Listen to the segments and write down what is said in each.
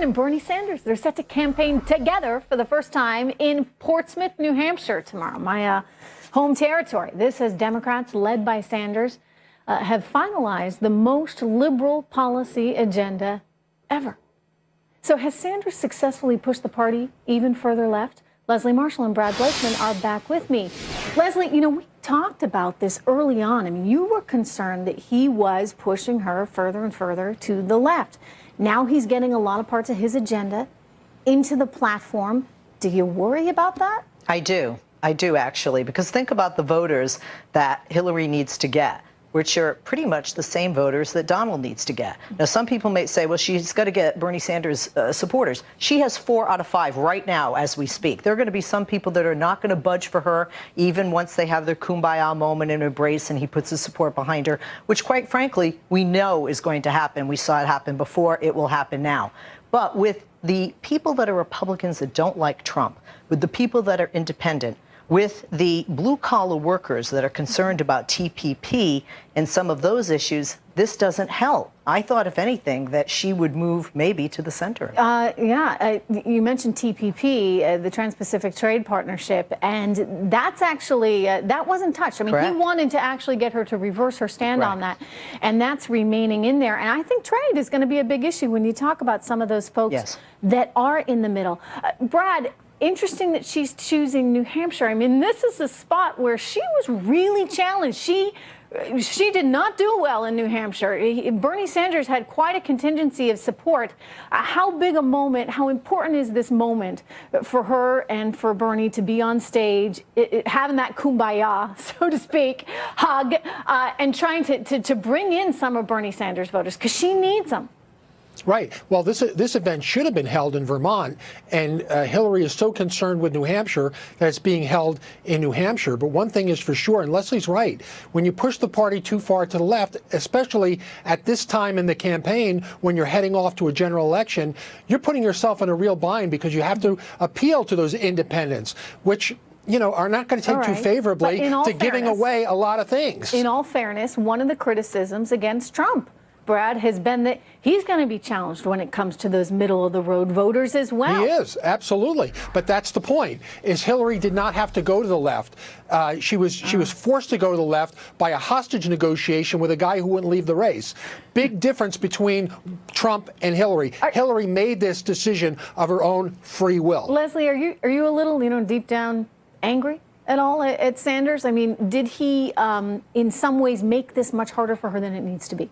Biden and Bernie Sanders, they're set to campaign together for the first time in Portsmouth, New Hampshire tomorrow, my home territory. This as Democrats, led by Sanders, have finalized the most liberal policy agenda ever. So has Sanders successfully pushed the party even further left? Leslie Marshall and Brad Blakeman are back with me. Leslie, you know, we talked about this early on. I mean, you were concerned that he was pushing her further and further to the left. Now he's getting a lot of parts of his agenda into the platform. Do you worry about that? I do. I do, actually, because think about the voters that Hillary needs to get, which are pretty much the same voters that Donald needs to get. Now, some people may say, well, she's got to get Bernie Sanders supporters. She has 4 out of 5 right now as we speak. There are going to be some people that are not going to budge for her, even once they have their kumbaya moment and embrace and he puts his support behind her, which, quite frankly, we know is going to happen. We saw it happen before. It will happen now. But with the people that are Republicans that don't like Trump, with the people that are independent, with the blue-collar workers that are concerned about TPP and some of those issues, this doesn't help. I thought, if anything, that she would move maybe to the center. You mentioned TPP, the Trans-Pacific Trade Partnership, and that's actually, that wasn't touched. I mean, Correct. He wanted to actually get her to reverse her stand on that, and that's remaining in there. And I think trade is going to be a big issue when you talk about some of those folks that are in the middle. Brad, interesting that she's choosing New Hampshire. I mean, this is a spot where she was really challenged. She did not do well in New Hampshire. Bernie Sanders had quite a contingency of support. How big a moment, how important is this moment for her and for Bernie to be on stage, having that kumbaya, so to speak, hug, and trying to bring in some of Bernie Sanders' voters, because she needs them. Right. Well, this event should have been held in Vermont, and Hillary is so concerned with New Hampshire that it's being held in New Hampshire. But one thing is for sure, and Leslie's right, when you push the party too far to the left, especially at this time in the campaign when you're heading off to a general election, you're putting yourself in a real bind because you have to appeal to those independents, which, you know, are not going to take too favorably to giving away a lot of things. In all fairness, one of the criticisms against Trump, Brad, has been that he's going to be challenged when it comes to those middle-of-the-road voters as well. He is, absolutely. But that's the point, is Hillary did not have to go to the left. She was forced to go to the left by a hostage negotiation with a guy who wouldn't leave the race. Big difference between Trump and Hillary. Hillary made this decision of her own free will. Leslie, are you a little, you know, deep down angry at all at Sanders? I mean, did he in some ways make this much harder for her than it needs to be?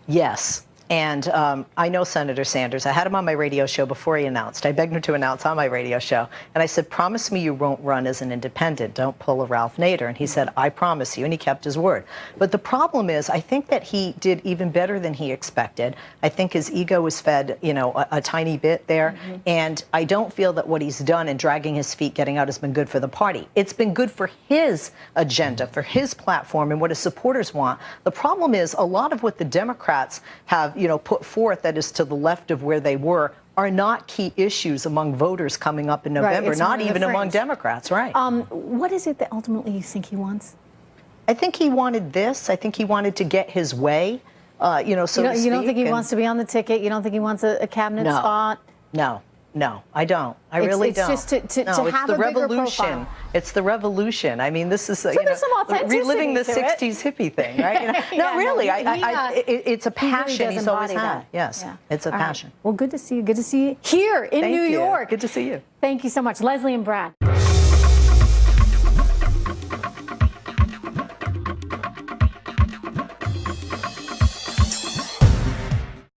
Yes. And I know Senator Sanders. I had him on my radio show before he announced. I begged him to announce on my radio show. And I said, promise me you won't run as an independent. Don't pull a Ralph Nader. And he said, I promise you. And he kept his word. But the problem is, I think that he did even better than he expected. I think his ego was fed, you know, a tiny bit there. And I don't feel that what he's done in dragging his feet, getting out, has been good for the party. It's been good for his agenda, for his platform, and what his supporters want. The problem is, a lot of what the Democrats have, you know, put forth that is to the left of where they were are not key issues among voters coming up in November, not even among Democrats, What is it that ultimately you think he wants? I think he wanted this. I think he wanted to get his way, you know, so to speak. You don't think he wants to be on the ticket? You don't think he wants a cabinet spot? No, I don't. I really don't. It's just to have a bigger profile. It's the revolution. I mean, this is so there's some authenticity reliving the to 60s hippie thing, right? You know, no, really. It's a passion he's always had. Yes, it's a passion. Well, good to see you. Good to see you here in New York. Good to see you. Thank you so much, Leslie and Brad.